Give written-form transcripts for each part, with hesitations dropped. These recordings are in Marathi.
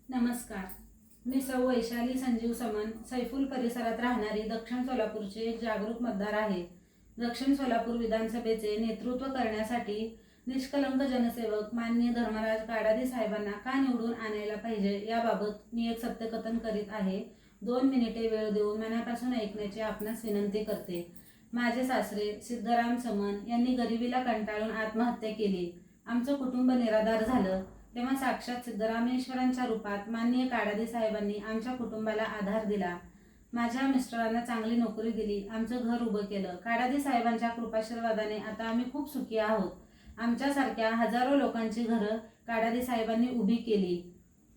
नमस्कार. मी सौ वैशाली संजीव समन, सैफुल परिसरात राहणारी दक्षिण सोलापूरची एक जागरूक मतदार आहे. दक्षिण सोलापूर विधानसभेचे नेतृत्व करण्यासाठी निष्कलंक जनसेवक माननीय धर्मराज काडादी साहेबांना का निवडून आणायला पाहिजे याबाबत मी एक सत्यकथन करीत आहे. 2 मिनिटे वेळ देऊन मनापासून ऐकण्याची आपणास विनंती करते. माझे सासरे सिद्धराम समन यांनी गरिबीला कंटाळून आत्महत्या केली. आमचं कुटुंब निराधार झालं. तेव्हा साक्षात सिद्धरामेश्वरांच्या रूपात माननीय काडादी साहेबांनी आमच्या कुटुंबाला आधार दिला. माझ्या मिस्टरांना चांगली नोकरी दिली, आमचं घर उभं केलं. काडादी साहेबांच्या कृपाशीर्वादाने आता आम्ही खूप सुखी आहोत. आमच्यासारख्या हजारो लोकांची घरं काडादी साहेबांनी उभी केली.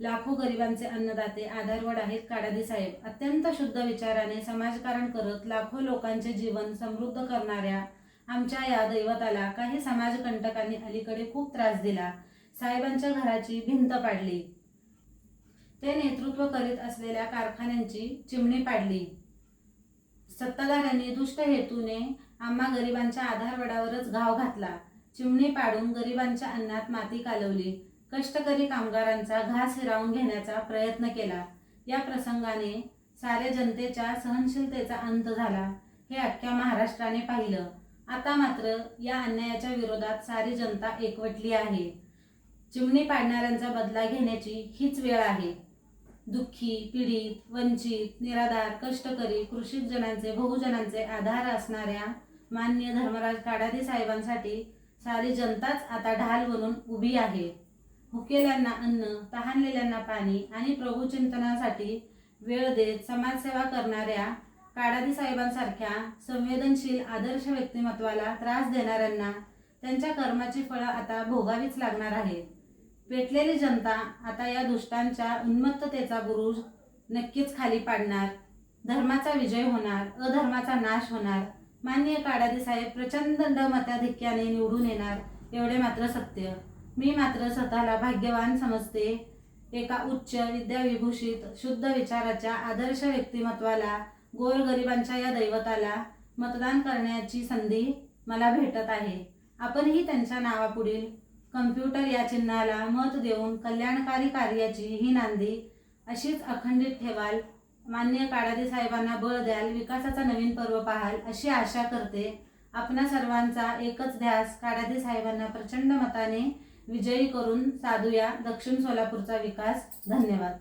लाखो गरिबांचे अन्नदाते आधारवड आहेत काडादी साहेब. अत्यंत शुद्ध विचाराने समाजकारण करत लाखो लोकांचे जीवन समृद्ध करणाऱ्या आमच्या या दैवताला काही समाजकंटकांनी अलीकडे खूप त्रास दिला. साहेबांच्या घराची भिंत पाडली. ते नेतृत्व करीत असलेल्या कारखान्यांची चिमणी पाडली. सत्ताधाऱ्यांनी दुष्ट हेतूने आम्हा गरिबांच्या आधारवडावरच घाव घातला. चिमणी पाडून गरिबांच्या अन्नात माती कालवली. कष्टकरी कामगारांचा घास हिरावून घेण्याचा प्रयत्न केला. या प्रसंगाने साऱ्या जनतेच्या सहनशीलतेचा अंत झाला. हे अख्ख्या महाराष्ट्राने पाहिलं. आता मात्र या अन्यायाच्या विरोधात सारी जनता एकवटली आहे. चिमणी पाडणाऱ्यांचा बदला घेण्याची हीच वेळ आहे. दुःखी, पीडित, वंचित, निराधार, कष्टकरी, कृषिक जनांचे, बहुजनांचे आधार असणाऱ्या माननीय धर्मराज काडादी साहेबांसाठी सारी जनताच आता ढाल बनून उभी आहे. भुकेल्यांना अन्न, तहानलेल्यांना पाणी आणि प्रभुचिंतनासाठी वेळ देत समाजसेवा करणाऱ्या काडादी साहेबांसारख्या संवेदनशील आदर्श व्यक्तिमत्वाला त्रास देणाऱ्यांना त्यांच्या कर्माची फळं आता भोगावीच लागणार आहेत. पेटलेली जनता आता या दुष्टांच्या उन्मत्ततेचा बुरुज नक्कीच खाली पाडणार. धर्माचा विजय होणार, अधर्माचा नाश होणार. माननीय काडादी साहेब प्रचंड मताधिक्याने निवडून येणार एवढे मात्र सत्य. मी मात्र स्वतःला भाग्यवान समजते. एका उच्च विद्याविभूषित शुद्ध विचाराच्या आदर्श व्यक्तिमत्वाला, गोरगरिबांच्या या दैवताला मतदान करण्याची संधी मला भेटत आहे. आपणही त्यांच्या नावापुढील कम्प्युटर या चिन्हाला मत देऊन कल्याणकारी कार्याची ही नांदी अशीच अखंडित ठेवाल. माननीय काडादी साहेबांना बळ द्याल, विकासाचा नवीन पर्व पाहाल अशी आशा करते. आपणा सर्वांचा एकच ध्यास, काडादी साहेबांना प्रचंड मताने विजयी करून साधूया दक्षिण सोलापूरचा विकास. धन्यवाद.